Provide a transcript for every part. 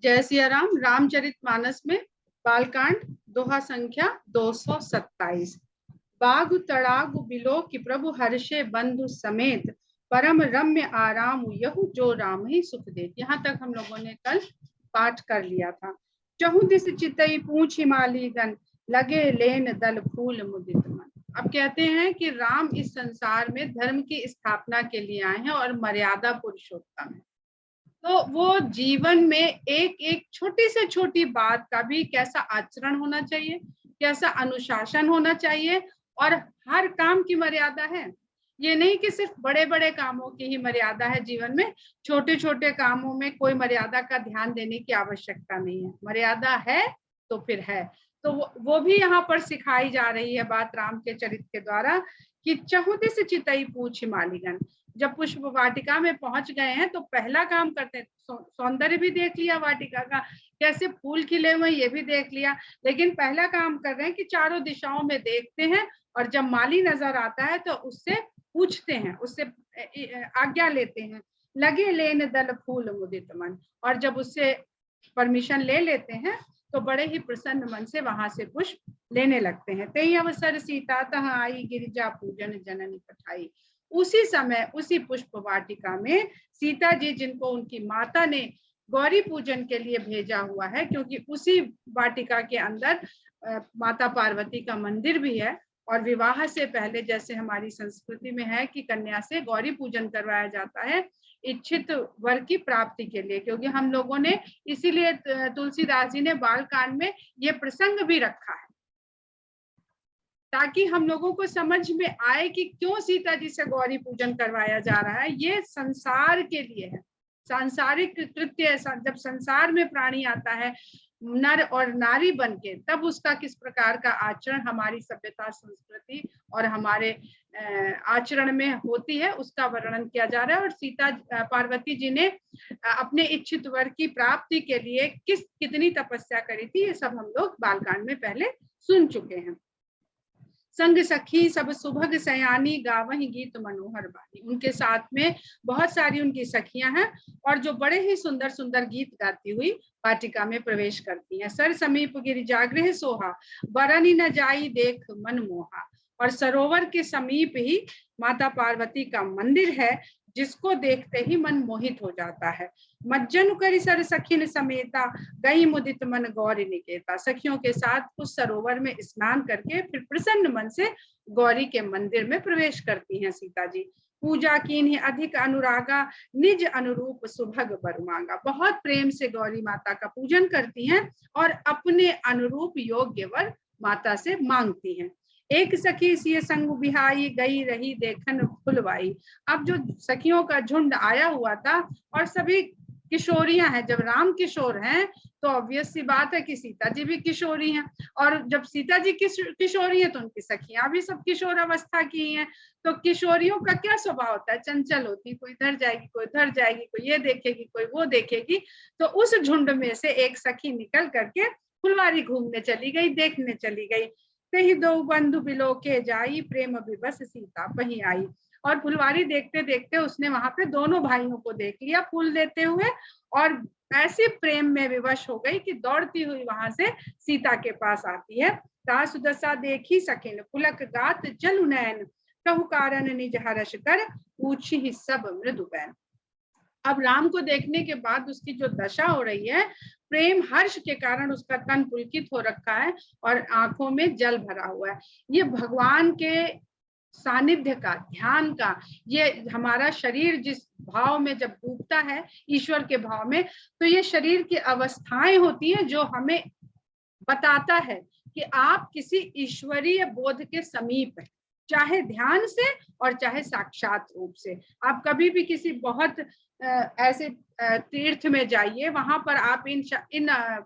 जय सिया राम। रामचरितमानस में बालकांड दोहा संख्या 227। बागु तड़ागु बिलो कि प्रभु हर्षे बंधु समेत, परम रम्य आराम यहु जो राम ही सुख देत। यहाँ तक हम लोगों ने कल पाठ कर लिया था। चहु दिस चितई पूछ हिमाली गण, लगे लेन दल फूल मुदित मन। अब कहते हैं कि राम इस संसार में धर्म की स्थापना के लिए आए हैं और मर्यादा पुरुषोत्तम है। तो वो जीवन में एक एक छोटी से छोटी बात का भी कैसा आचरण होना चाहिए, कैसा अनुशासन होना चाहिए, और हर काम की मर्यादा है। ये नहीं कि सिर्फ बड़े बड़े कामों की ही मर्यादा है जीवन में, छोटे छोटे कामों में कोई मर्यादा का ध्यान देने की आवश्यकता नहीं है। मर्यादा है तो फिर है। तो वो भी यहाँ पर सिखाई जा रही है बात राम के चरित्र के द्वारा कि चहुदिस चितई पूछ मालिगन। जब पुष्प वाटिका में पहुंच गए हैं तो पहला काम करते हैं, सौंदर्य भी देख लिया वाटिका का, कैसे फूल खिले हुए ये भी देख लिया, लेकिन पहला काम कर रहे हैं कि चारों दिशाओं में देखते हैं और जब माली नजर आता है तो उससे पूछते हैं, उससे आज्ञा लेते हैं। लगे लेन दल फूल मुदित मन, और जब उससे परमिशन ले लेते हैं तो बड़े ही प्रसन्न मन से वहां से पुष्प लेने लगते हैं। ते अवसर सीता तह आई, गिरिजा पूजन जननी पठाई। उसी समय उसी पुष्प वाटिका में सीता जी, जिनको उनकी माता ने गौरी पूजन के लिए भेजा हुआ है, क्योंकि उसी वाटिका के अंदर माता पार्वती का मंदिर भी है, और विवाह से पहले जैसे हमारी संस्कृति में है कि कन्या से गौरी पूजन करवाया जाता है इच्छित वर की प्राप्ति के लिए, क्योंकि हम लोगों ने इसीलिए तुलसीदास जी ने बालकांड में ये प्रसंग भी रखा है, ताकि हम लोगों को समझ में आए कि क्यों सीता जी से गौरी पूजन करवाया जा रहा है। ये संसार के लिए है, सांसारिक कृत्य। जब संसार में प्राणी आता है नर और नारी बनके, तब उसका किस प्रकार का आचरण हमारी सभ्यता, संस्कृति और हमारे आचरण में होती है, उसका वर्णन किया जा रहा है। और सीता पार्वती जी ने अपने इच्छित वर की प्राप्ति के लिए कितनी तपस्या करी थी, ये सब हम लोग बालकांड में पहले सुन चुके हैं। संग सखी सब सुभग सयानी, गावही गीत मनोहर बानी। उनके साथ में बहुत सारी उनकी सखियां हैं और जो बड़े ही सुंदर सुंदर गीत गाती हुई वाटिका में प्रवेश करती हैं। सर समीप गिरिजागृह सोहा, बरनी न जाई देख मन मोहा। और सरोवर के समीप ही माता पार्वती का मंदिर है, जिसको देखते ही मन मोहित हो जाता है। मज्जन करी सर सखिन समेता, गई मुदित मन गौरी निकेता। सखियों के साथ उस सरोवर में स्नान करके फिर प्रसन्न मन से गौरी के मंदिर में प्रवेश करती हैं सीता जी। पूजा कीन्ही अधिक अनुरागा, निज अनुरूप सुभग वर मांगा। बहुत प्रेम से गौरी माता का पूजन करती हैं और अपने अनुरूप योग्य वर माता से मांगती हैं। एक सखी सिय संग बिहाई, गई रही देखन फुलवाई। अब जो सखियों का झुंड आया हुआ था और सभी किशोरियां हैं, जब राम किशोर हैं तो ऑब्वियस सी बात है कि सीता जी भी किशोरी हैं, और जब सीता जी किशोरी हैं तो उनकी सखियां भी सब किशोर अवस्था की हैं। तो किशोरियों का क्या स्वभाव होता है, चंचल होती, कोई इधर जाएगी कोई उधर जाएगी, कोई ये देखेगी कोई वो देखेगी। तो उस झुंड में से एक सखी निकल करके फुलवारी घूमने चली गई, देखने चली गई। ही दो बंधु बिलो के जाई, प्रेम विवश सीता पही आई। और फुलवारी देखते देखते उसने वहां पे दोनों भाइयों को देख लिया फूल देते हुए, और ऐसी प्रेम में विवश हो गई कि दौड़ती हुई वहां से सीता के पास आती है। दास दशा देखी सकिन, पुलक गात जल नैन, कहु कारण निज हर्ष कर, पूछी ही सब मृदु बैन। अब राम को देखने के बाद उसकी जो दशा हो रही है, प्रेम हर्ष के कारण उसका तन पुलकित हो रखा है और आंखों में जल भरा हुआ है। ये भगवान के सानिध्य का, ध्यान का, ये हमारा शरीर जिस भाव में जब डूबता है ईश्वर के भाव में, तो ये शरीर की अवस्थाएं होती हैं जो हमें बताता है कि आप किसी ईश्वरीय बोध के समीप हैं, चाहे ध्यान से और चाहे साक्षात रूप से। आप कभी भी किसी बहुत ऐसे तीर्थ में जाइए, वहां पर आप इन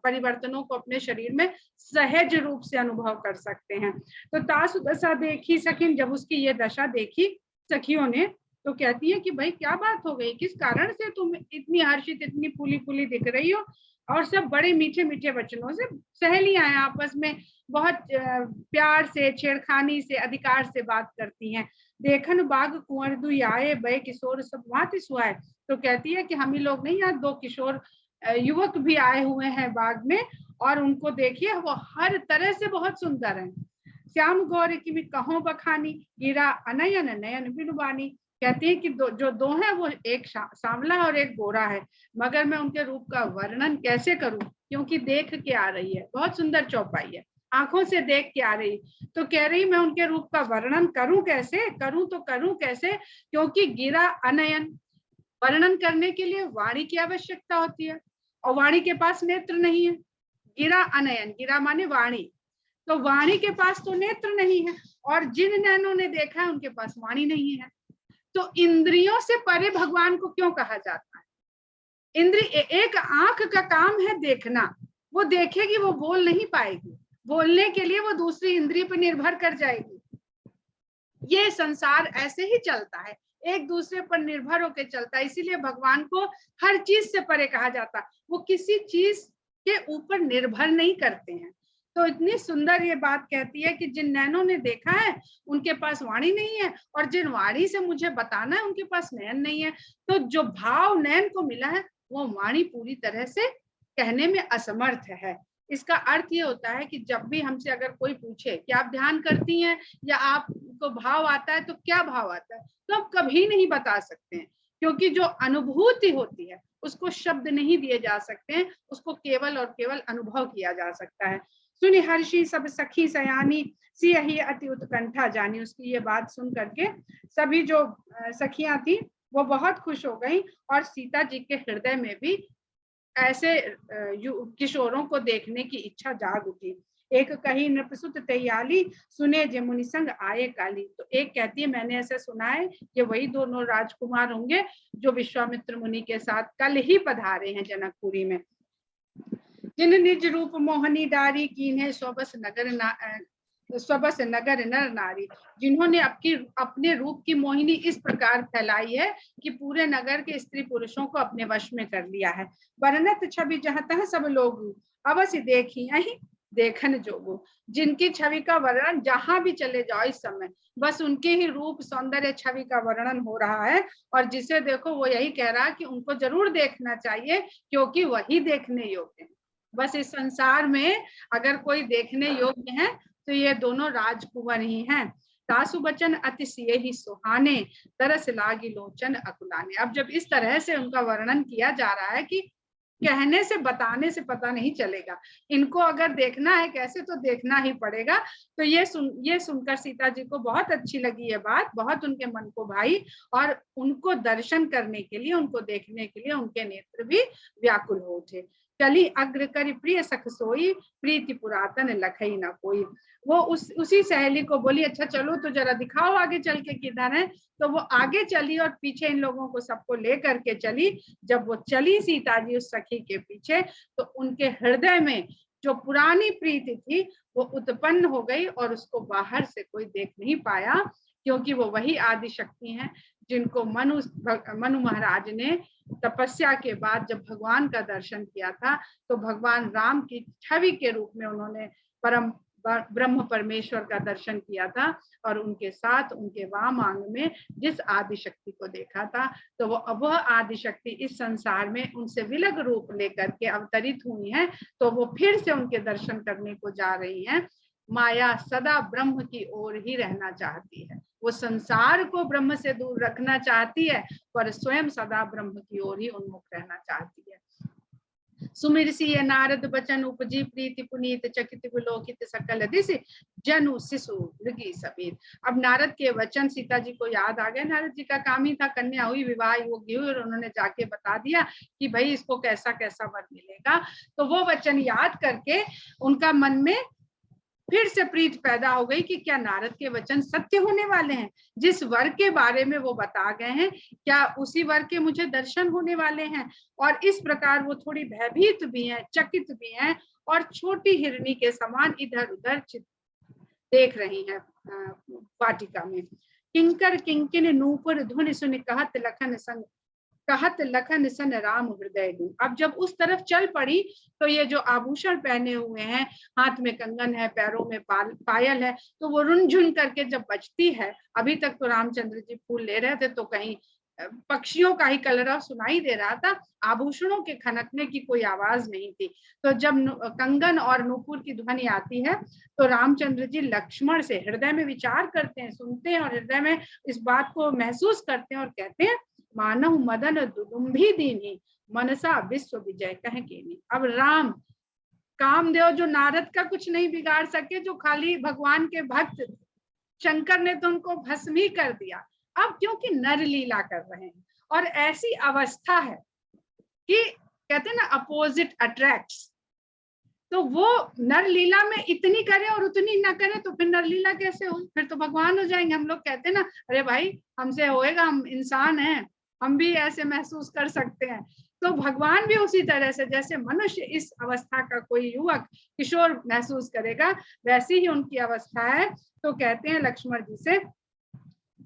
परिवर्तनों को अपने शरीर में सहज रूप से अनुभव कर सकते हैं। तो तासु दशा देखी सखिन, जब उसकी ये दशा देखी सखियों ने तो कहती है कि भाई क्या बात हो गई, किस कारण से तुम इतनी हर्षित, इतनी फूली फूली दिख रही हो। और सब बड़े मीठे मीठे वचनों से, सहेलियां हैं आपस में, बहुत प्यार से, छेड़खानी से, अधिकार से बात करती हैं। देखन बाग कुंवर दुई आए, बय किशोर सब भांति सुहाए। तो कहती है कि हम ही लोग नहीं, यहाँ दो किशोर युवक भी आए हुए हैं बाग में, और उनको देखिए वो हर तरह से बहुत सुंदर हैं। श्याम गौर की भी कहो बखानी, गिरा अनयन नयन बिनुबानी। कहती है कि जो दो हैं वो एक सांवला और एक गोरा है, मगर मैं उनके रूप का वर्णन कैसे करूं, क्योंकि देख के आ रही है, बहुत सुंदर चौपाई है, आंखों से देख के आ रही, तो कह रही मैं उनके रूप का वर्णन करूं कैसे, करूं तो करूं कैसे, क्योंकि गिरा अनयन, वर्णन करने के लिए वाणी की आवश्यकता होती है, और वाणी के पास नेत्र नहीं है। गिरा अनयन, गिरा माने वाणी, तो वाणी के पास तो नेत्र नहीं है, और जिन नैनों ने देखा है उनके पास वाणी नहीं है। तो इंद्रियों से परे भगवान को क्यों कहा जाता है? इंद्रिय, एक आंख का काम है देखना, वो देखेगी, वो बोल नहीं पाएगी, बोलने के लिए वो दूसरी इंद्रिय पर निर्भर कर जाएगी। ये संसार ऐसे ही चलता है, एक दूसरे पर निर्भर होकर चलता है, इसीलिए भगवान को हर चीज से परे कहा जाता, वो किसी चीज के ऊपर निर्भर नहीं करते हैं। तो इतनी सुंदर ये बात कहती है कि जिन नैनों ने देखा है उनके पास वाणी नहीं है, और जिन वाणी से मुझे बताना है उनके पास नयन नहीं है। तो जो भाव नयन को मिला है वो वाणी पूरी तरह से कहने में असमर्थ है। इसका अर्थ ये होता है कि जब भी हमसे अगर कोई पूछे कि आप ध्यान करती हैं या आपको भाव आता है, तो क्या भाव आता है, तो आप कभी नहीं बता सकते हैं, क्योंकि जो अनुभूति होती है उसको शब्द नहीं दिए जा सकते हैं, उसको केवल और केवल अनुभव किया जा सकता है। सुनि हर्षी सब सखी सयानी, सियहि अति उत्कंठा जानी। उसकी ये बात सुन करके सभी जो सखियां थी वो बहुत खुश हो गई, और सीता जी के हृदय में भी ऐसे किशोरों को देखने की इच्छा जाग उठी। एक कही नृपसुत तैयाली, सुने जे मुनि संग आए काली। तो एक कहती है मैंने ऐसे सुना है कि वही दोनों राजकुमार होंगे जो विश्वामित्र मुनि के साथ कल ही पधारे हैं जनकपुरी में। जिन निज रूप मोहनी डारी, कीन्हे स्वबस नगर नर नारी। जिन्होंने अपने रूप की मोहिनी इस प्रकार फैलाई है कि पूरे नगर के स्त्री पुरुषों को अपने वश में कर लिया है। वर्णत छवि जहाँ तहाँ सब लोग, अवश्य देखी यही देखन जोगो। जिनकी छवि का वर्णन जहां भी चले जाओ इस समय बस उनके ही रूप सौंदर्य छवि का वर्णन हो रहा है, और जिसे देखो वो यही कह रहा है कि उनको जरूर देखना चाहिए, क्योंकि वही देखने योग्य है। बस इस संसार में अगर कोई देखने योग्य है तो ये दोनों राजकुमार ही हैं। सासु बचन अति सिए ही सुहाने, तरस लागी लोचन अकुलाने। अब जब इस तरह से उनका वर्णन किया जा रहा है कि कहने से बताने से पता नहीं चलेगा, इनको अगर देखना है कैसे तो देखना ही पड़ेगा। तो ये सुनकर सीता जी को बहुत अच्छी लगी ये बात, बहुत उनके मन को भाई, और उनको दर्शन करने के लिए, उनको देखने के लिए उनके नेत्र भी व्याकुल हो उठे। चली अग्र करी प्रिय सख सोई, प्रीति पुरातन लखई न कोई। वो उसी सहेली को बोली अच्छा चलो तो जरा दिखाओ आगे चल के किधर है। तो वो आगे चली और पीछे इन लोगों को सबको लेकर के चली। जब वो चली सीता जी उस सखी के पीछे, तो उनके हृदय में जो पुरानी प्रीति थी वो उत्पन्न हो गई, और उसको बाहर से कोई देख नहीं पाया, क्योंकि वो वही आदि शक्ति हैं जिनको मनु महाराज ने तपस्या के बाद जब भगवान का दर्शन किया था, तो भगवान राम की छवि के रूप में उन्होंने परम ब्रह्म परमेश्वर का दर्शन किया था, और उनके साथ उनके वाम अंग में जिस आदि शक्ति को देखा था, तो वह आदि शक्ति इस संसार में उनसे विलग रूप लेकर के अवतरित हुई हैं। तो वो फिर से उनके दर्शन करने को जा रही हैं। माया सदा ब्रह्म की ओर ही रहना चाहती है, वो संसार को ब्रह्म से दूर रखना चाहती है, पर स्वयं सदा ब्रह्म की ओर ही उन्मुख रहना चाहती है। सुमिर सिय नारद बचन उपजी, प्रीति पुनीत चकित विलोकित सकल दिश, जनु शिशु मृगी सबीर। अब नारद के वचन सीता जी को याद आ गए। नारद जी का काम ही था, कन्या हुई, विवाह योग्य हुई, और उन्होंने जाके बता दिया कि भाई इसको कैसा कैसा वर मिलेगा। तो वो वचन याद करके उनका मन में फिर से प्रीत पैदा हो गई कि क्या नारद के वचन सत्य होने वाले हैं, जिस वर के बारे में वो बता गए हैं क्या उसी वर के मुझे दर्शन होने वाले हैं। और इस प्रकार वो थोड़ी भयभीत भी हैं, चकित भी हैं, और छोटी हिरनी के समान इधर उधर देख रही हैं वाटिका में। किंकर किंकिन नूपुर धुन सुन कहत लखन सन राम हृदय गुण। अब जब उस तरफ चल पड़ी तो ये जो आभूषण पहने हुए हैं, हाथ में कंगन है, पैरों में पायल है, तो वो रुनझुन करके जब बजती है, अभी तक तो रामचंद्र जी फूल ले रहे थे तो कहीं पक्षियों का ही कलरव सुनाई दे रहा था, आभूषणों के खनकने की कोई आवाज नहीं थी। तो जब कंगन और नूपुर की ध्वनि आती है तो रामचंद्र जी लक्ष्मण से हृदय में विचार करते हैं, सुनते हैं और हृदय में इस बात को महसूस करते हैं और कहते हैं, मानव मदन दुदुम्भी दीनी मनसा विश्व विजय कह कीनी। अब राम कामदेव जो नारद का कुछ नहीं बिगाड़ सके, जो खाली भगवान के भक्त, शंकर ने तो उनको भस्म ही कर दिया। अब क्योंकि नर लीला कर रहे हैं और ऐसी अवस्था है कि कहते हैं ना अपोजिट अट्रैक्ट्स, तो वो नर लीला में इतनी करे और उतनी ना करे तो फिर नर लीला कैसे हो, फिर तो भगवान हो जाएंगे। हम लोग कहते हैं ना, अरे भाई हमसे होएगा, हम इंसान हैं, हम भी ऐसे महसूस कर सकते हैं। तो भगवान भी उसी तरह से, जैसे मनुष्य इस अवस्था का कोई युवक किशोर महसूस करेगा, वैसी ही उनकी अवस्था है। तो कहते हैं लक्ष्मण जी से,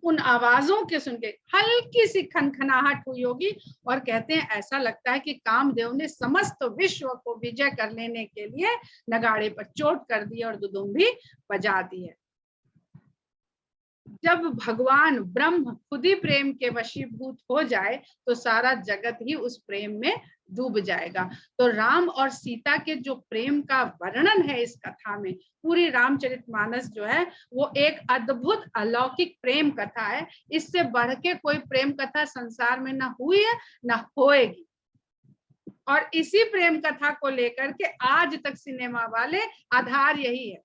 उन आवाजों के सुन के हल्की सी खनखनाहट हुई होगी और कहते हैं ऐसा लगता है कि कामदेव ने समस्त विश्व को विजय कर लेने के लिए नगाड़े पर चोट कर दी और दुदुम्भी बजा दी है। जब भगवान ब्रह्म खुद ही प्रेम के वशीभूत हो जाए तो सारा जगत ही उस प्रेम में डूब जाएगा। तो राम और सीता के जो प्रेम का वर्णन है इस कथा में, पूरी रामचरितमानस जो है वो एक अद्भुत अलौकिक प्रेम कथा है। इससे बढ़ के कोई प्रेम कथा संसार में ना हुई है ना होएगी। और इसी प्रेम कथा को लेकर के आज तक सिनेमा वाले आधार यही है,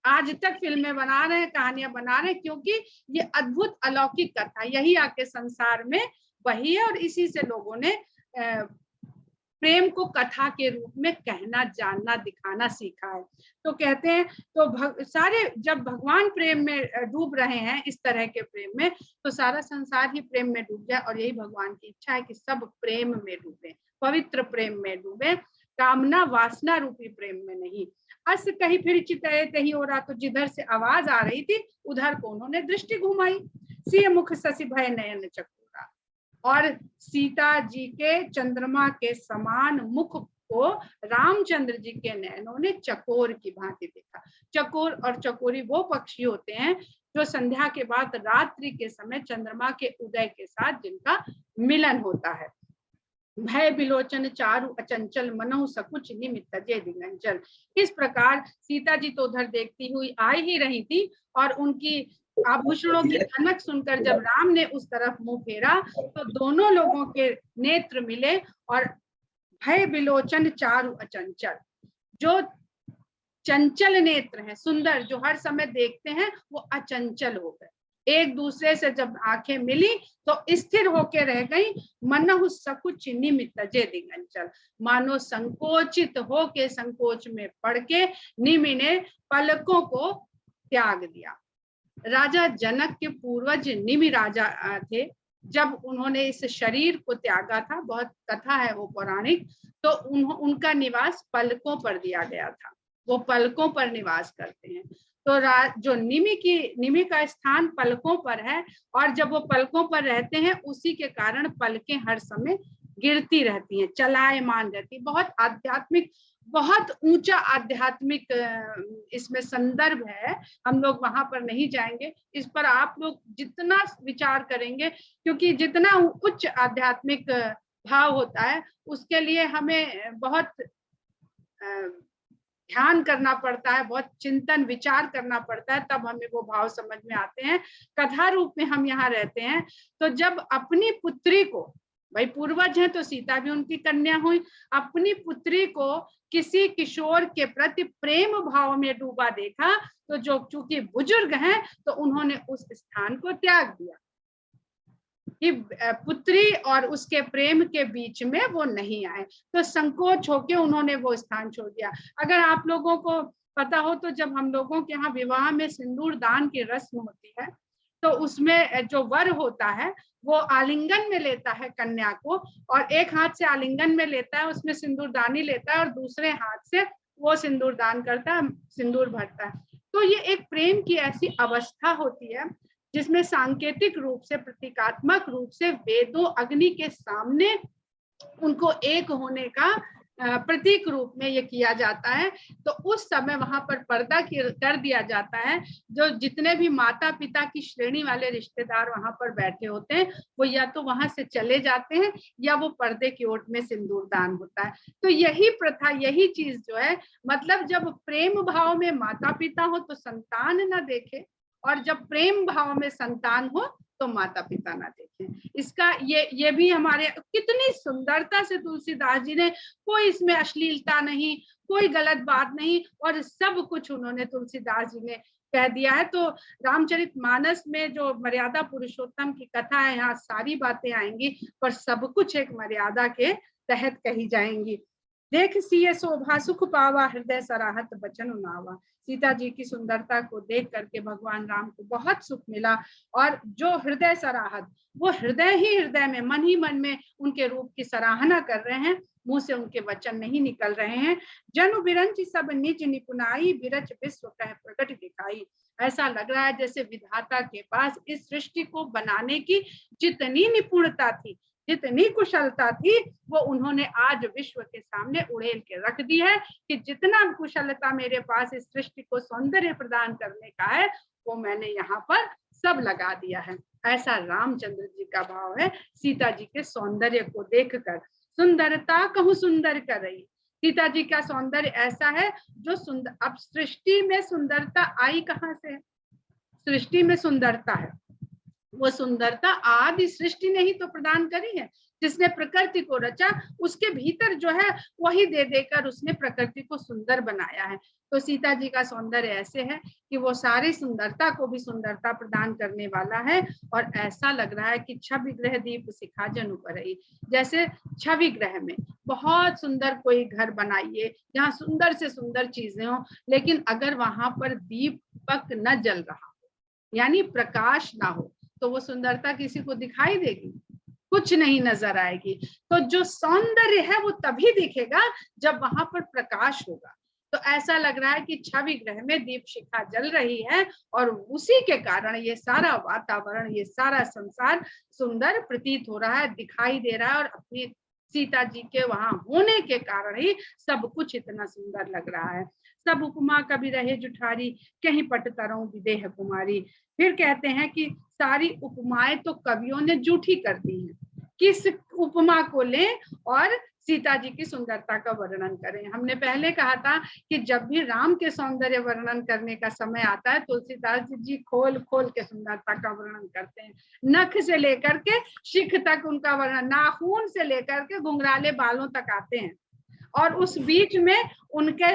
आज तक फिल्में बना रहे हैं, कहानियां बना रहे हैं, क्योंकि ये अद्भुत अलौकिक कथा यही आके संसार में वही है और इसी से लोगों ने प्रेम को कथा के रूप में कहना, जानना, दिखाना सीखा है। तो कहते हैं तो सारे जब भगवान प्रेम में डूब रहे हैं इस तरह के प्रेम में, तो सारा संसार ही प्रेम में डूब जाए। और यही भगवान की इच्छा है कि सब प्रेम में डूबे, पवित्र प्रेम में डूबे, कामना वासना रूपी प्रेम में नहीं। अस कहीं फिर चितये तही हो रहा, तो जिधर से आवाज आ रही थी उधर को उन्होंने दृष्टि घुमाई। सिय मुख शशि भय नयन चकोरा, और सीता जी के चंद्रमा के समान मुख को रामचंद्र जी के नयनों ने चकोर की भांति देखा। चकोर और चकोरी वो पक्षी होते हैं जो संध्या के बाद रात्रि के समय चंद्रमा के उदय के साथ जिनका मिलन होता है। भय बिलोचन चारु अचंचल मनहु सकुच निमित्त जय दिगंचल। इस प्रकार सीता जी तो उधर देखती हुई आ ही रही थी और उनकी आभूषणों की खनक सुनकर जब राम ने उस तरफ मुंह फेरा तो दोनों लोगों के नेत्र मिले और भय बिलोचन चारु अचंचल, जो चंचल नेत्र हैं, सुंदर, जो हर समय देखते हैं, वो अचंचल हो गए। एक दूसरे से जब आंखें मिली तो स्थिर होके रह गई। मनहु सकुच निमित्त जय दिगंचल, मानो संकोचित होके संकोच में पड़ के निमि ने पलकों को त्याग दिया। राजा जनक के पूर्वज निमि राजा थे। जब उन्होंने इस शरीर को त्यागा था, बहुत कथा है वो पौराणिक, तो उनका निवास पलकों पर दिया गया था, वो पलकों पर निवास करते हैं। तो जो निमि का स्थान पलकों पर है और जब वो पलकों पर रहते हैं उसी के कारण पलकें हर समय गिरती रहती हैं, चलायमान रहती। बहुत आध्यात्मिक, बहुत ऊंचा आध्यात्मिक इसमें संदर्भ है। हम लोग वहां पर नहीं जाएंगे, इस पर आप लोग जितना विचार करेंगे, क्योंकि जितना उच्च आध्यात्मिक भाव होता है उसके लिए हमें बहुत ध्यान करना पड़ता है, बहुत चिंतन विचार करना पड़ता है, तब हमें वो भाव समझ में आते हैं। कथा रूप में हम यहाँ रहते हैं तो जब अपनी पुत्री को, भाई पूर्वज हैं तो सीता भी उनकी कन्या हुई, अपनी पुत्री को किसी किशोर के प्रति प्रेम भाव में डूबा देखा तो जो चूंकि बुजुर्ग हैं तो उन्होंने उस स्थान को त्याग दिया कि पुत्री और उसके प्रेम के बीच में वो नहीं आए, तो संकोच होके उन्होंने वो स्थान छोड़ दिया। अगर आप लोगों को पता हो तो जब हम लोगों के यहाँ विवाह में सिंदूर दान की रस्म होती है तो उसमें जो वर होता है वो आलिंगन में लेता है कन्या को, और एक हाथ से आलिंगन में लेता है, उसमें सिंदूर दानी लेता है और दूसरे हाथ से वो सिंदूर दान करता है, सिंदूर भरता है। तो ये एक प्रेम की ऐसी अवस्था होती है जिसमें सांकेतिक रूप से, प्रतीकात्मक रूप से वेदों अग्नि के सामने उनको एक होने का प्रतीक रूप में ये किया जाता है। तो उस समय वहां पर पर्दा कर दिया जाता है। जो जितने भी माता पिता की श्रेणी वाले रिश्तेदार वहां पर बैठे होते हैं वो या तो वहां से चले जाते हैं या वो पर्दे की ओट में सिंदूर दान होता है। तो यही प्रथा, यही चीज जो है, मतलब जब प्रेम भाव में माता पिता हो तो संतान ना देखे, और जब प्रेम भाव में संतान हो तो माता पिता ना देखें। इसका ये भी हमारे कितनी सुंदरता से तुलसीदास जी ने, कोई इसमें अश्लीलता नहीं, कोई गलत बात नहीं, और सब कुछ उन्होंने तुलसीदास जी ने कह दिया है। तो रामचरितमानस में जो मर्यादा पुरुषोत्तम की कथा है, यहाँ सारी बातें आएंगी, पर सब कुछ एक मर्यादा के तहत कही जाएंगी। देख सिए शोभा सुख पावा, हृदय सराहत बचन नावा। सीता जी की सुंदरता को देख करके भगवान राम को बहुत सुख मिला, और जो हृदय सराहत, वो हृदय ही हृदय में, मन ही मन में उनके रूप की सराहना कर रहे हैं, मुंह से उनके वचन नहीं निकल रहे हैं। जनु बिरंच सब निज निपुनाई, बिरच विश्व कह प्रकट दिखाई। ऐसा लग रहा है जैसे विधाता के पास इस सृष्टि को बनाने की जितनी निपुणता थी, जितनी कुशलता थी, वो उन्होंने आज विश्व के सामने उड़ेल के रख दी है कि जितना कुशलता मेरे पास इस सृष्टि को सौंदर्य प्रदान करने का है, वो मैंने यहाँ पर सब लगा दिया है। ऐसा रामचंद्र जी का भाव है सीता जी के सौंदर्य को देखकर। सुंदरता कहूँ सुंदर कर रही, सीता जी का सौंदर्य ऐसा है जो सुंदर। अब सृष्टि में सुंदरता आई कहाँ से? सृष्टि में सुंदरता है, वो सुंदरता आदि सृष्टि ने ही तो प्रदान करी है। जिसने प्रकृति को रचा, उसके भीतर जो है वही दे देकर उसने प्रकृति को सुंदर बनाया है। तो सीता जी का सौंदर्य ऐसे है कि वो सारी सुंदरता को भी सुंदरता प्रदान करने वाला है। और ऐसा लग रहा है कि छवि ग्रह दीप शिखा जनु परई, जैसे छवि ग्रह में बहुत सुंदर कोई घर बनाइए जहाँ सुंदर से सुंदर चीजें हो, लेकिन अगर वहां पर दीपक न जल रहा हो, यानी प्रकाश ना हो, तो वो सुंदरता किसी को दिखाई देगी? कुछ नहीं नजर आएगी। तो जो सौंदर्य है वो तभी दिखेगा जब वहां पर प्रकाश होगा। तो ऐसा लग रहा है कि छवि ग्रह में दीप शिखा जल रही है, और उसी के कारण ये सारा वातावरण, ये सारा संसार सुंदर प्रतीत हो रहा है, दिखाई दे रहा है, और अपनी सीता जी के वहां होने के कारण ही सब कुछ इतना सुंदर लग रहा है। सब उपमा कभी रहे जुठारी, कहीं पट तरऊ विदेह कुमारी। फिर कहते हैं कि सारी उपमाएं तो कवियों ने झूठी कर दी हैं, किस उपमा को लें और सीता जी की सुंदरता का वर्णन करें। हमने पहले कहा था कि जब भी राम के सौंदर्य वर्णन करने का समय आता है, तुलसीदास जी खोल खोल के सुंदरता का वर्णन करते हैं। नख से लेकर के शिख तक उनका वर्णन, नाखून से लेकर के घुंघराले बालों तक आते हैं, और उस बीच में उनके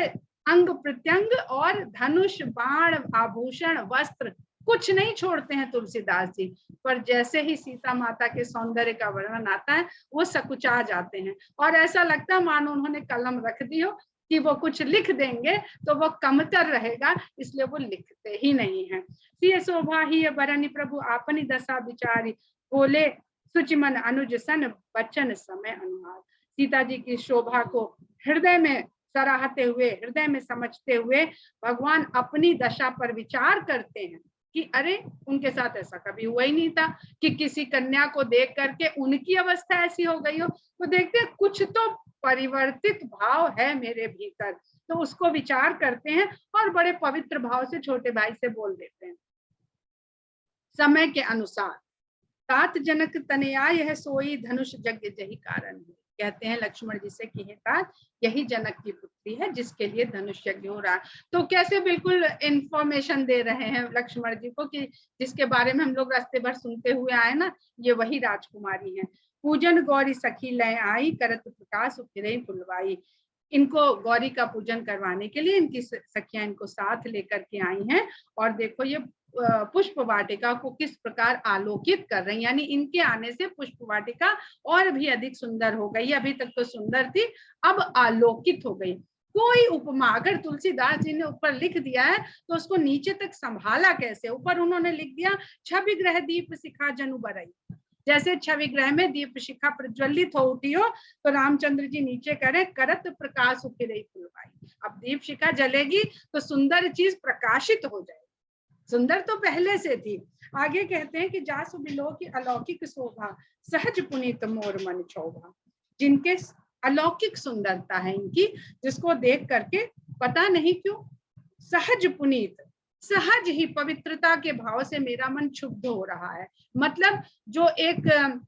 अंग प्रत्यंग और धनुष, बाण, आभूषण, वस्त्र कुछ नहीं छोड़ते हैं तुलसीदास जी। पर जैसे ही सीता माता के सौंदर्य का वर्णन आता है, वो सकुचा जाते हैं, और ऐसा लगता है मानो उन्होंने कलम रख दी हो कि वो कुछ लिख देंगे तो वो कमतर रहेगा, इसलिए वो लिखते ही नहीं है। सिय शोभा ही बरनि प्रभु आपनी दशा विचारी, बोले सुचिमन अनुज सन बचन समय अनुहार। सीता जी की शोभा को हृदय में सराहते हुए, हृदय में समझते हुए भगवान अपनी दशा पर विचार करते हैं कि अरे उनके साथ ऐसा कभी हुआ ही नहीं था कि किसी कन्या को देख करके उनकी अवस्था ऐसी हो गई हो। तो देखते हैं कुछ तो परिवर्तित भाव है मेरे भीतर, तो उसको विचार करते हैं और बड़े पवित्र भाव से छोटे भाई से बोल देते हैं। समय के अनुसार तात जनक तनयाय है सोई, धनुष यज्ञ जही कारण है। कहते हैं लक्ष्मण जी से कि हे तात, यही जनक की पुत्री है जिसके लिए धनुष यज्ञ हो रहा है। तो कैसे बिल्कुल इंफॉर्मेशन दे रहे हैं लक्ष्मण जी को कि जिसके बारे में हम लोग रास्ते भर सुनते हुए आए ना, ये वही राजकुमारी है। पूजन गौरी सखी लय आई, करत प्रकाश उफिरे फुलवाई। इनको गौरी का पूजन करवाने के लिए इनकी सखियां इनको साथ लेकर के आई हैं, और देखो ये पुष्प वाटिका को किस प्रकार आलोकित कर रहे हैं, यानी इनके आने से पुष्प वाटिका और भी अधिक सुंदर हो गई। अभी तक तो सुंदर थी, अब आलोकित हो गई। कोई उपमा अगर तुलसीदास जी ने ऊपर लिख दिया है तो उसको नीचे तक संभाला कैसे? ऊपर उन्होंने लिख दिया छवि ग्रह दीप शिखा जनु बरई, जैसे छवि ग्रह में दीप शिखा प्रज्वलित हो उठी हो, तो रामचंद्र जी नीचे करें करत प्रकाश उफिरे फुलवाई। अब दीप शिखा जलेगी तो सुंदर चीज प्रकाशित हो जाएगी, सुंदर तो पहले से थी। आगे कहते हैं कि जासु बिलो की अलौकिक शोभा, सहज पुनीत मोर मन क्षोभा। जिनके अलौकिक सुंदरता है इनकी, जिसको देख करके पता नहीं क्यों सहज पुनीत, सहज ही पवित्रता के भाव से मेरा मन क्षुब्ध हो रहा है। मतलब जो एक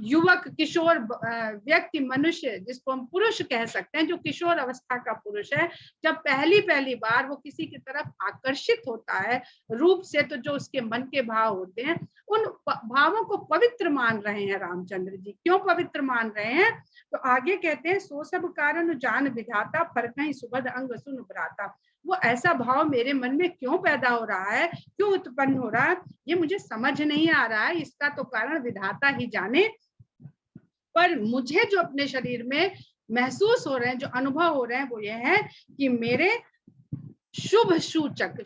युवक किशोर व्यक्ति मनुष्य, जिसको हम पुरुष कह सकते हैं, जो किशोर अवस्था का पुरुष है, जब पहली पहली बार वो किसी की तरफ आकर्षित होता है रूप से, तो जो उसके मन के भाव होते हैं, उन भावों को पवित्र मान रहे हैं रामचंद्र जी। क्यों पवित्र मान रहे हैं? तो आगे कहते हैं, सो सब कारण जान विधाता, फरकहीं सुबद अंग सुन भ्राता। वो ऐसा भाव मेरे मन में क्यों पैदा हो रहा है, क्यों उत्पन्न हो रहा है, ये मुझे समझ नहीं आ रहा है। इसका तो कारण विधाता ही जाने, पर मुझे जो अपने शरीर में महसूस हो रहे हैं, जो अनुभव हो रहे हैं, वो ये है कि मेरे शुभ सूचक,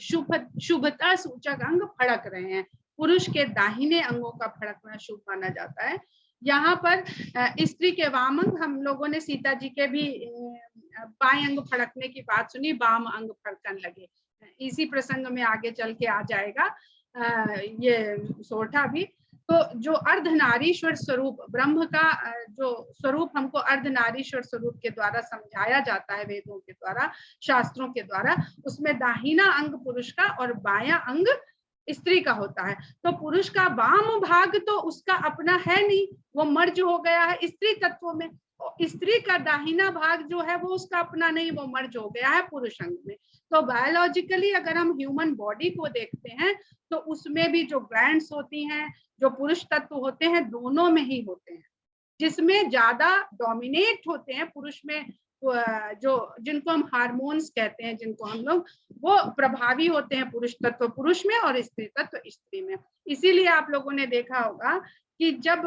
शुभता सूचक अंग फड़क रहे हैं। पुरुष के दाहिने अंगों का फड़कना शुभ माना जाता है। यहाँ पर स्त्री के वाम अंग, हम लोगों ने सीता जी के भी बाएं अंग फड़कने की बात सुनी, वाम अंग फड़कन लगे। इसी प्रसंग में आगे चल के आ जाएगा ये सोरठा भी। तो जो अर्धनारीश्वर स्वरूप ब्रह्म का जो स्वरूप हमको अर्धनारीश्वर स्वरूप के द्वारा समझाया जाता है वेदों के द्वारा, शास्त्रों के द्वारा, उसमें दाहिना अंग पुरुष का और बायां अंग स्त्री का होता है। तो पुरुष का वाम भाग तो उसका अपना है नहीं, वो मर्ज हो गया है स्त्री तत्व में। स्त्री का दाहिना भाग जो है वो उसका अपना नहीं, वो मर्ज हो गया है पुरुष अंग में। तो बायोलॉजिकली अगर हम ह्यूमन बॉडी को देखते हैं, तो उसमें भी जो ग्लैंड्स होती हैं, जो पुरुष तत्व होते हैं, दोनों में ही होते हैं। जिसमें ज्यादा डोमिनेट होते हैं पुरुष में, जो जिनको हम हार्मोन्स कहते हैं, जिनको हम लोग, वो प्रभावी होते हैं पुरुष तत्व पुरुष में और स्त्री तत्व स्त्री में। इसीलिए आप लोगों ने देखा होगा कि जब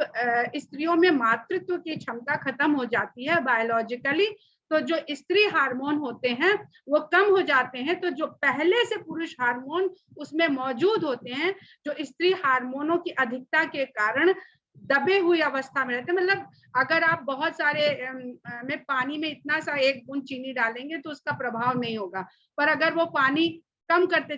स्त्रियों में मातृत्व की क्षमता खत्म हो जाती है बायोलॉजिकली, तो जो स्त्री हार्मोन होते हैं वो कम हो जाते हैं। तो जो पहले से पुरुष हार्मोन उसमें मौजूद होते हैं, जो स्त्री हार्मोनों की अधिकता के कारण दबे हुई अवस्था में रहते हैं। मतलब अगर आप बहुत सारे में पानी में इतना सा एक बूंद चीनी डालेंगे तो उसका प्रभाव नहीं होगा, पर अगर वो पानी कम करते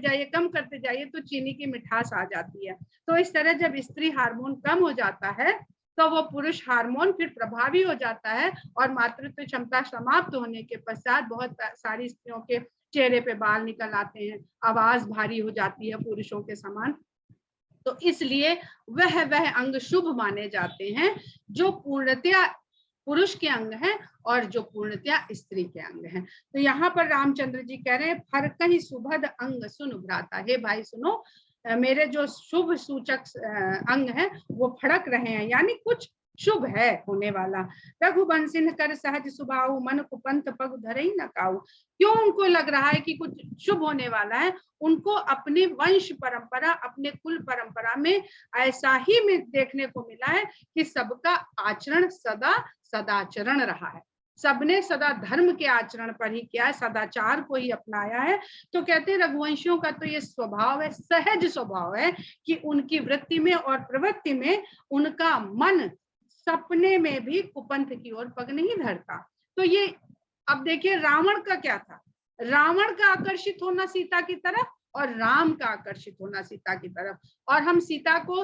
जाइए तो चीनी की मिठास आ जाती है। तो इस तरह जब स्त्री हार्मोन कम हो जाता है तो वो पुरुष हार्मोन फिर प्रभावी हो जाता है, और मातृत्व क्षमता समाप्त होने के पश्चात बहुत सारी स्त्रियों के चेहरे पे बाल निकल आते हैं, आवाज भारी हो जाती है पुरुषों के समान। तो इसलिए वह अंग शुभ माने जाते हैं जो पूर्णतया पुरुष के अंग हैं और जो पूर्णतया स्त्री के अंग हैं। तो यहाँ पर रामचंद्र जी कह रहे हैं, फरकहीं सुभद अंग सुन भ्राता। हे भाई सुनो, मेरे जो शुभ सूचक अंग हैं वो फड़क रहे हैं, यानी कुछ शुभ है होने वाला। रघुवंशिन कर सहज सुभाऊ, मन कुपंथ पग धरई न काऊ। क्यों उनको लग रहा है कि कुछ शुभ होने वाला है? उनको अपने वंश परंपरा, अपने कुल परंपरा में ऐसा ही में देखने को मिला है कि सबका आचरण सदा सदाचरण रहा है। सबने सदा धर्म के आचरण पर ही किया है, सदाचार को ही अपनाया है। तो कहते हैं रघुवंशियों का तो ये स्वभाव है, सहज स्वभाव है कि उनकी वृत्ति में और प्रवृत्ति में उनका मन सपने में भी कुपंथ की ओर पग नहीं धरता। तो ये अब देखिए रावण का क्या था, रावण का आकर्षित होना सीता की तरफ और राम का आकर्षित होना सीता की तरफ, और हम सीता को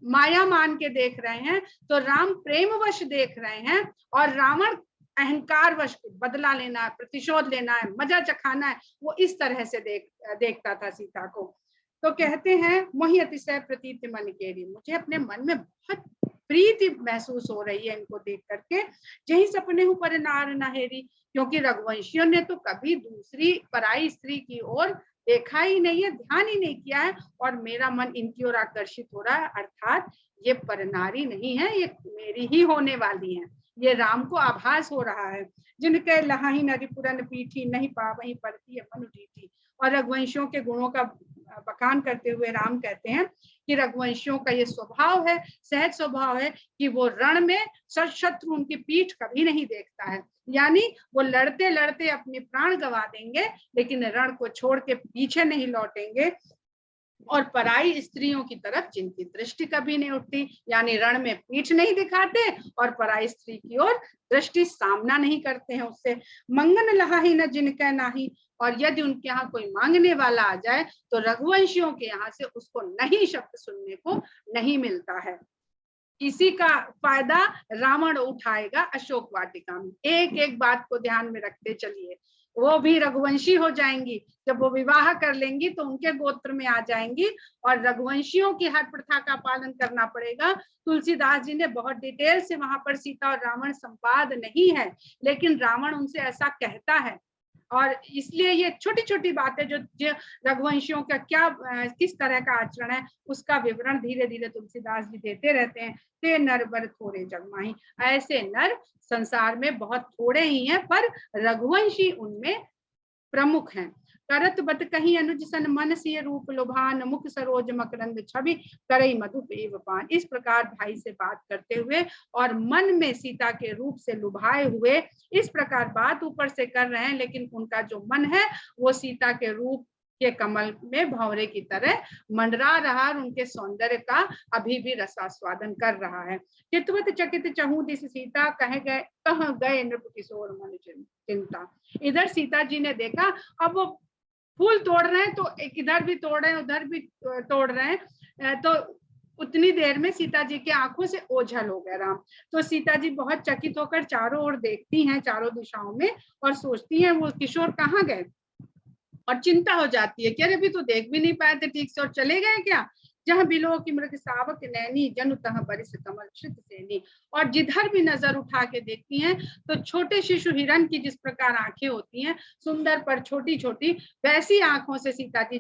माया मान के देख रहे हैं, तो राम प्रेमवश देख रहे हैं और रावण अहंकार वश बदला लेना है, प्रतिशोध लेना है, मजा चखाना है, वो इस तरह से देखता था सीता को। तो कहते हैं मोहि अतिशय प्रतीति मन केरी, मुझे अपने मन में बहुत प्रीति महसूस हो रही है इनको देख करके। यही सपने हूं पर नार नहेरी, क्योंकि रघुवंशियों ने तो कभी दूसरी पराई स्त्री की ओर देखा ही नहीं है, ध्यान ही नहीं किया है, और मेरा मन इनकी ओर आकर्षित हो रहा है। अर्थात ये परनारी नहीं है, ये मेरी ही होने वाली है। ये राम को आभास हो रहा है। जिनके लहाही नरी पुरन पीठी, नहीं पावही परती मनु डीठी। और रघुवंशियों के गुणों का बखान करते हुए राम कहते हैं कि रघुवंशियों का ये स्वभाव है, सहज स्वभाव है कि वो रण में शत्रु उनकी पीठ कभी नहीं देखता है। यानी वो लड़ते लड़ते अपने प्राण गंवा देंगे, लेकिन रण को छोड़ के पीछे नहीं लौटेंगे, और पराई स्त्रियों की तरफ जिनकी दृष्टि कभी नहीं उठती, यानी रण में पीठ नहीं दिखाते और पराई स्त्री की ओर दृष्टि सामना नहीं करते हैं उससे। मंगन लहाही न जिनका नाही, और यदि उनके यहाँ कोई मांगने वाला आ जाए तो रघुवंशियों के यहाँ से उसको नहीं शब्द सुनने को नहीं मिलता है। इसी का फायदा रावण उठाएगा अशोक वाटिका में। एक एक बात को ध्यान में रखते चलिए। वो भी रघुवंशी हो जाएंगी, जब वो विवाह कर लेंगी तो उनके गोत्र में आ जाएंगी, और रघुवंशियों की हर प्रथा का पालन करना पड़ेगा। तुलसीदास जी ने बहुत डिटेल से वहां पर सीता और रावण संवाद नहीं है, लेकिन रावण उनसे ऐसा कहता है, और इसलिए ये छोटी छोटी बातें जो रघुवंशियों का क्या किस तरह का आचरण है उसका विवरण धीरे धीरे तुलसीदास जी देते रहते हैं। ते नर बर थोड़े जग माही, ऐसे नर संसार में बहुत थोड़े ही हैं, पर रघुवंशी उनमें प्रमुख हैं। करत बत कहीं अनुज सन मन सिय रूप लुभान, मुख सरोज मकरंद छवि करई मधुपेव पान। इस प्रकार भाई से बात करते हुए और मन में सीता के रूप से लुभाए हुए इस प्रकार बात ऊपर से कर रहे हैं, लेकिन उनका जो मन है वो सीता के रूप के कमल में भंवरे की तरह मंडरा रहा, और उनके सौंदर्य का अभी भी रसास्वादन कर रहा है। चितवत चकित चहु दिस सीता कह गए नृप किशोर मन चिंता। इधर सीता जी ने देखा, अब वो फूल तोड़ रहे हैं तो इधर भी तोड़ रहे हैं उधर भी तोड़ रहे हैं, तो उतनी देर में सीता जी के आंखों से ओझल हो गया राम। तो सीता जी बहुत चकित होकर चारों ओर देखती हैं, चारों दिशाओं में, और सोचती हैं वो किशोर कहाँ गए, और चिंता हो जाती है कि अरे अभी तो देख भी नहीं पाए थे ठीक से, और चले गए क्या। जहाँ बिलो की मृग सावक नैनी, जनु तह बरिस कमल श्रित सेनी। और जिधर भी नजर उठा के देखती हैं तो छोटे शिशु हिरण की जिस प्रकार आंखें होती हैं सुंदर पर छोटी छोटी, वैसी आंखों से सीता जी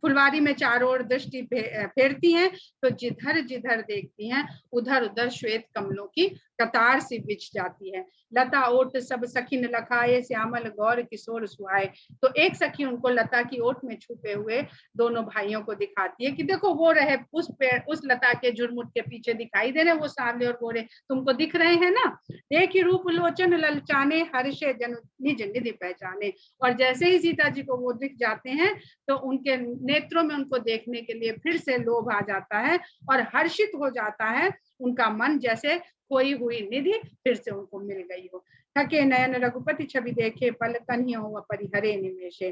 फुलवारी में चारों ओर दृष्टि फेरती हैं, तो जिधर जिधर देखती हैं उधर उधर श्वेत कमलों की कतार सी बिछ जाती है। लता ओट सब सखिन लखाए, श्यामल गौर किशोर सुहाए। तो एक सखी उनको लता की ओट में छुपे हुए दोनों भाइयों को दिखाती है कि देखो वो रहे उस पेड़, उस लता के झुरमुट के पीछे दिखाई दे रहे, वो सांवले और गोरे तुमको दिख रहे हैं ना। देखी रूप लोचन ललचाने, हर्षे जन निज निधि पहचाने। और जैसे ही सीता जी को वो दिख जाते हैं तो उनके नेत्रों में उनको देखने के लिए फिर से लोभ आ जाता है, और हर्षित हो जाता है उनका मन, जैसे खोई हुई निधि फिर से उनको मिल गई हो। थके नयन रघुपति छवि देखे, पल कन्हियों परिहरे निमेशे।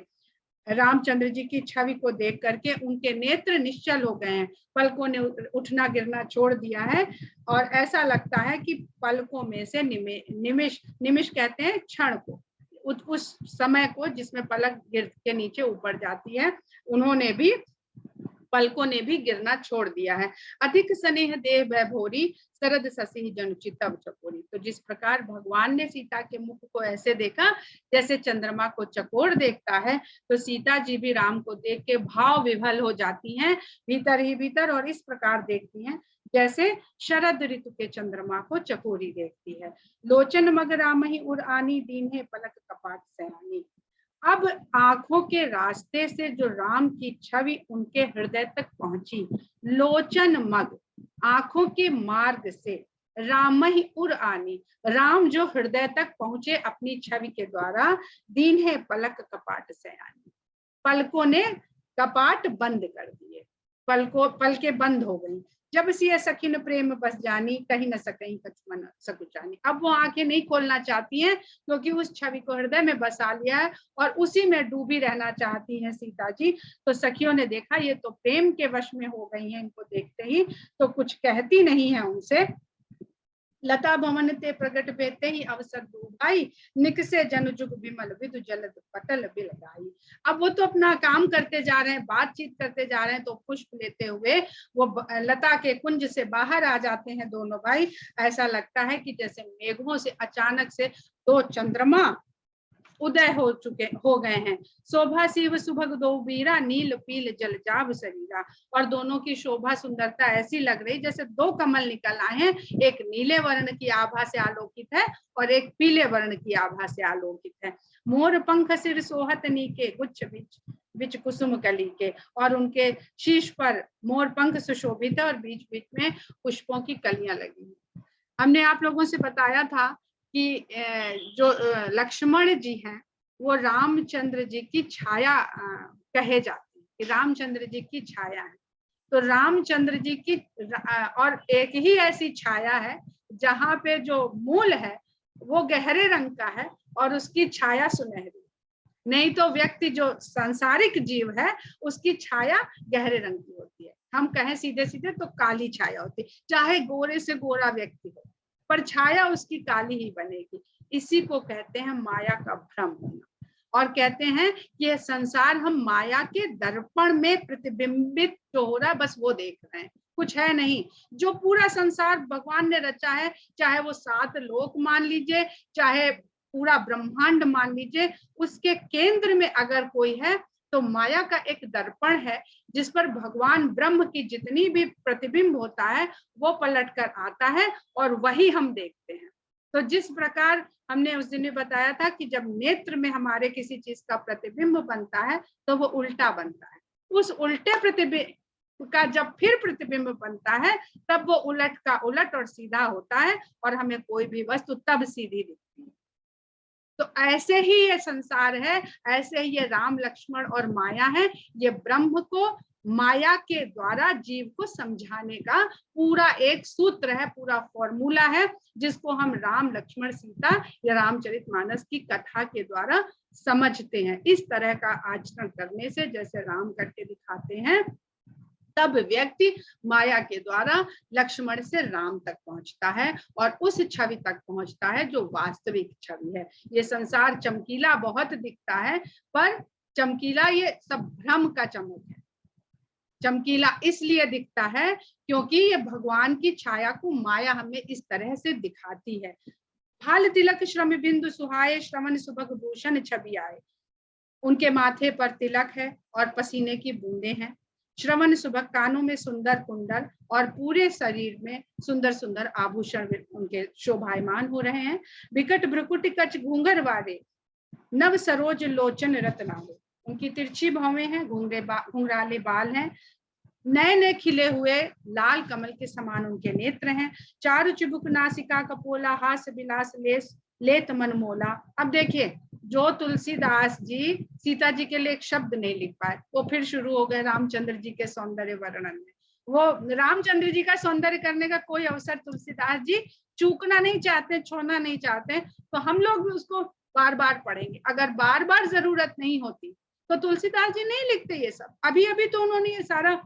रामचंद्र जी की छवि को देख करके उनके नेत्र निश्चल हो गए हैं, पलकों ने उठना गिरना छोड़ दिया है, और ऐसा लगता है कि पलकों में से निमिष निमिष कहते हैं क्षण को, उस समय को जिसमें पलक गिर के नीचे ऊपर जाती है, उन्होंने भी पलकों ने भी गिरना छोड़ दिया है। अधिक स्नेह देह भैभोरी, शरद शशि जन चितव चकोरी। तो जिस प्रकार भगवान ने सीता के मुख को ऐसे देखा जैसे चंद्रमा को चकोर देखता है, तो सीता जी भी राम को देख के भाव विभल हो जाती हैं भीतर ही भीतर, और इस प्रकार देखती हैं जैसे शरद ऋतु के चंद्रमा को चकोरी देखती है। लोचन मग राम ही उर आनी, दीन है पलक कपाट सयानी। अब आंखों के रास्ते से जो राम की छवि उनके हृदय तक पहुंची, लोचन मग, आंखों के मार्ग से, राम ही उर आनी, राम जो हृदय तक पहुंचे अपनी छवि के द्वारा, दीन है पलक कपाट सयानी, पलकों ने कपाट बंद कर दिए, पलके बंद हो गई। जब सिय सखिन प्रेम बस जानी, कहीं न सकहीं कछुमन सकुचानी। अब वो आंखें नहीं खोलना चाहती हैं क्योंकि उस छवि को हृदय में बसा लिया है और उसी में डूबी रहना चाहती हैं सीता जी। तो सखियों ने देखा ये तो प्रेम के वश में हो गई हैं, इनको देखते ही तो कुछ कहती नहीं है उनसे। लता भवन ते प्रगट बेते ही अवसर दो भाई, निकसे जन जुग विमल विदु जलद पटल बिलगाई। अब वो तो अपना काम करते जा रहे हैं, बातचीत करते जा रहे हैं, तो पुष्प लेते हुए वो लता के कुंज से बाहर आ जाते हैं दोनों भाई। ऐसा लगता है कि जैसे मेघों से अचानक से दो चंद्रमा उदय हो गए हैं। शोभा शिव सुभग दो वीरा, नील पील जल जाब शरीरा। और दोनों की शोभा सुंदरता ऐसी लग रही जैसे दो कमल निकल आए हैं, एक नीले वर्ण की आभा से आलोकित है और एक पीले वर्ण की आभा से आलोकित है। मोर पंख सिर सोहत नीके, गुच्छ बिच कुसुम कली के। और उनके शीश पर मोर पंख सुशोभित है और बीच बीच में पुष्पों की कलियां लगी। हमने आप लोगों से बताया था कि जो लक्ष्मण जी हैं वो रामचंद्र जी की छाया कहे जाती है, कि रामचंद्र जी की छाया है। तो रामचंद्र जी की और एक ही ऐसी छाया है जहाँ पे जो मूल है वो गहरे रंग का है और उसकी छाया सुनहरी। नहीं तो व्यक्ति जो सांसारिक जीव है उसकी छाया गहरे रंग की होती है। हम कहें सीधे सीधे तो काली छाया होती, चाहे गोरे से गोरा व्यक्ति हो पर छाया उसकी काली ही बनेगी। इसी को कहते हैं माया का भ्रम होना। और कहते हैं कि यह संसार हम माया के दर्पण में प्रतिबिंबित जो हो रहा है बस वो देख रहे हैं, कुछ है नहीं। जो पूरा संसार भगवान ने रचा है, चाहे वो 7 लोक मान लीजिए, चाहे पूरा ब्रह्मांड मान लीजिए, उसके केंद्र में अगर कोई है तो माया का एक दर्पण है जिस पर भगवान ब्रह्म की जितनी भी प्रतिबिंब होता है वो पलट कर आता है और वही हम देखते हैं। तो जिस प्रकार हमने उस दिन बताया था कि जब नेत्र में हमारे किसी चीज का प्रतिबिंब बनता है तो वो उल्टा बनता है, उस उल्टे प्रतिबिंब का जब फिर प्रतिबिंब बनता है तब वो उलट का उलट और सीधा होता है और हमें कोई भी वस्तु तब सीधी दिखती है। तो ऐसे ही ये संसार है, ऐसे ही ये राम लक्ष्मण और माया है। ये ब्रह्म को माया के द्वारा जीव को समझाने का पूरा एक सूत्र है, पूरा फॉर्मूला है, जिसको हम राम लक्ष्मण सीता या रामचरितमानस की कथा के द्वारा समझते हैं। इस तरह का आचरण करने से, जैसे राम करके दिखाते हैं, तब व्यक्ति माया के द्वारा लक्ष्मण से राम तक पहुंचता है और उस छवि तक पहुंचता है जो वास्तविक छवि है। ये संसार चमकीला बहुत दिखता है पर चमकीला ये सब भ्रम का चमक है। चमकीला इसलिए दिखता है क्योंकि ये भगवान की छाया को माया हमें इस तरह से दिखाती है। फाल तिलक श्रम बिंदु सुहाए, श्रवण सुभग भूषण छवि आए। उनके माथे पर तिलक है और पसीने की बूंदें हैं। श्रवण सुभग, कानों में सुंदर कुंडल और पूरे शरीर में सुंदर सुंदर आभूषण उनके शोभायमान हो रहे हैं। विकट भ्रुकुट कच घूंघर वाले, नव सरोज लोचन रत्नाले। उनकी तिरछी भौवें हैं, घुंघराले बाल हैं, नए नए खिले हुए लाल कमल के समान उनके नेत्र हैं। चारु चिबुक नासिका कपोला, हास विलास लेत मन मोला। अब देखिए, जो तुलसीदास जी सीता जी के लिए एक शब्द नहीं लिख पाए, वो फिर शुरू हो गए रामचंद्र जी के सौंदर्य वर्णन में। वो रामचंद्र जी का सौंदर्य करने का कोई अवसर तुलसीदास जी चूकना नहीं चाहते, छोड़ना नहीं चाहते, तो हम लोग भी उसको बार बार पढ़ेंगे। अगर बार बार जरूरत नहीं होती तो तुलसीदास जी नहीं लिखते ये सब। अभी अभी तो उन्होंने ये सारा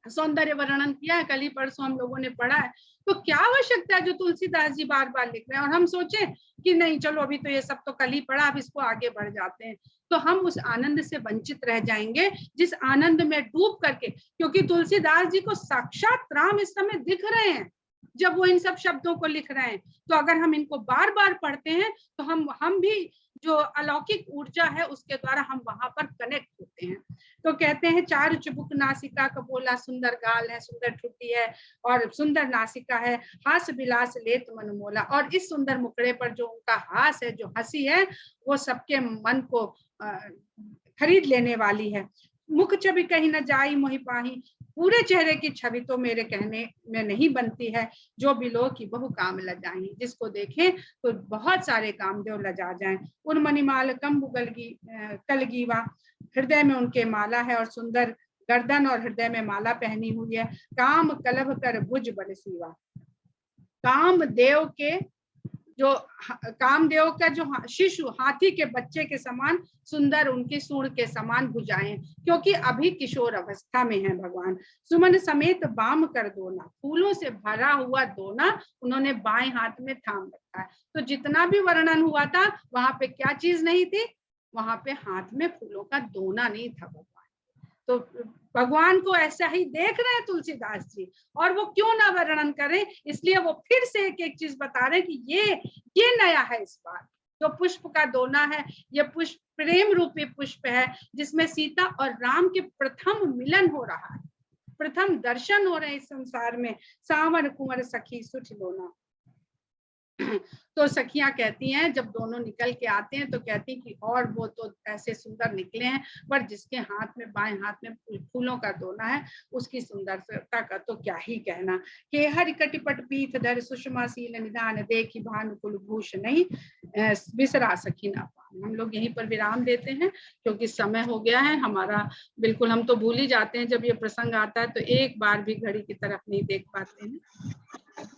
सौंदर्य वर्णन किया है, कल ही परसों हम लोगों ने पढ़ा है, तो क्या आवश्यकता है जो तुलसीदास जी बार बार लिख रहे हैं और हम सोचे कि नहीं चलो अभी तो ये सब तो कल ही पढ़ा, अब इसको आगे बढ़ जाते हैं, तो हम उस आनंद से वंचित रह जाएंगे जिस आनंद में डूब करके, क्योंकि तुलसीदास जी को साक्षात राम इस समय दिख रहे हैं जब वो इन सब शब्दों को लिख रहे हैं। तो अगर हम इनको बार बार पढ़ते हैं तो हम भी जो अलौकिक ऊर्जा है उसके द्वारा हम वहां पर कनेक्ट होते हैं। तो कहते हैं चारु चिबुक नासिका कपोला, सुंदर गाल है, सुंदर ठुड्डी है और सुंदर नासिका है, हास विलास लेत मन मोला। और इस सुंदर मुखड़े पर जो उनका हास है, जो हंसी है, वो सबके मन को खरीद लेने वाली है। मुख छवि कहीं न जाई मोहि पाही, पूरे चेहरे की छवि तो मेरे कहने में नहीं बनती है। जो बिलो की बहु काम लजाई, जिसको देखें तो बहुत सारे कामदेव लजा जाएं। उन मणिमाल कंबु कलगीवा, हृदय में उनके माला है और सुंदर गर्दन और हृदय में माला पहनी हुई है। काम कलभ कर भुज बल सीवा, कामदेव का जो शिशु हाथी के बच्चे के समान सुंदर उनकी सूंड के समान भुजाएं, क्योंकि अभी किशोर अवस्था में है भगवान। सुमन समेत बाम कर दोना, फूलों से भरा हुआ दोना उन्होंने बाएं हाथ में थाम रखा है। तो जितना भी वर्णन हुआ था वहां पे क्या चीज नहीं थी, वहां पे हाथ में फूलों का दोना नहीं था भगवान। तो भगवान को ऐसा ही देख रहे हैं तुलसीदास जी, और वो क्यों ना वर्णन करें, इसलिए वो फिर से एक एक चीज बता रहे हैं कि ये नया है इस बार। जो पुष्प का दोना है, ये पुष्प प्रेम रूपी पुष्प है जिसमें सीता और राम के प्रथम मिलन हो रहा है, प्रथम दर्शन हो रहे हैं इस संसार में। सावन कुंवर सखी सुठ लोना। तो सखियां कहती हैं जब दोनों निकल के आते हैं तो कहती कि और वो तो ऐसे सुंदर निकले हैं, पर जिसके हाथ में बाएं हाथ में फूलों का दोना है उसकी सुंदरता का तो क्या ही कहना। के हरि कटिपट पीठ धर, सुषमा सील निदान, देखी भानुकुल भूष नहीं, बिसरा सखी ना पान। हम लोग यहीं पर विराम देते हैं क्योंकि समय हो गया है हमारा। बिल्कुल हम तो भूल ही जाते हैं जब ये प्रसंग आता है, तो एक बार भी घड़ी की तरफ नहीं देख पाते हैं।